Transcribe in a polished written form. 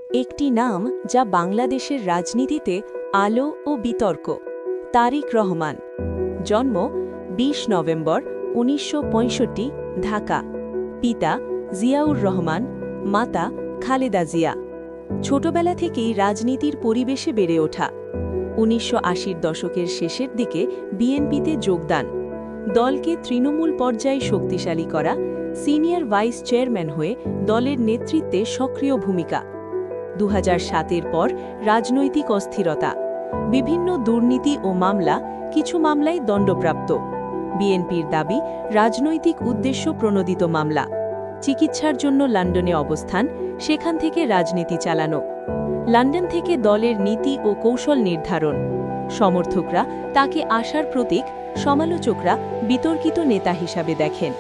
একটি নাম যা বাংলাদেশের রাজনীতিতে আলো ও বিতর্ক। তারিক রহমান, জন্ম ২০ নভেম্বর ১৯৬৫, ঢাকা। পিতা জিয়াউর রহমান, মাতা খালেদা জিয়া। ছোটবেলা থেকেই রাজনীতির পরিবেশে বেড়ে ওঠা। ১৯৮০ দশকের শেষের দিকে বিএনপিতে যোগদান, দলকে তৃণমূল পর্যায়ে শক্তিশালী করা, সিনিয়র ভাইস চেয়ারম্যান হয়ে দলের নেতৃত্বে সক্রিয় ভূমিকা। ২০০৭-এর পর রাজনৈতিক অস্থিরতা, বিভিন্ন দুর্নীতি ও মামলা, কিছু মামলায় দণ্ডপ্রাপ্ত। বিএনপির দাবি রাজনৈতিক উদ্দেশ্য প্রণোদিত মামলা। চিকিৎসার জন্য লন্ডনে অবস্থান, সেখান থেকে রাজনীতি চালানো। লন্ডন থেকে দলের নীতি ও কৌশল নির্ধারণ। সমর্থকরা তাকে আশার প্রতীক, সমালোচকরা বিতর্কিত নেতা হিসাবে দেখেন।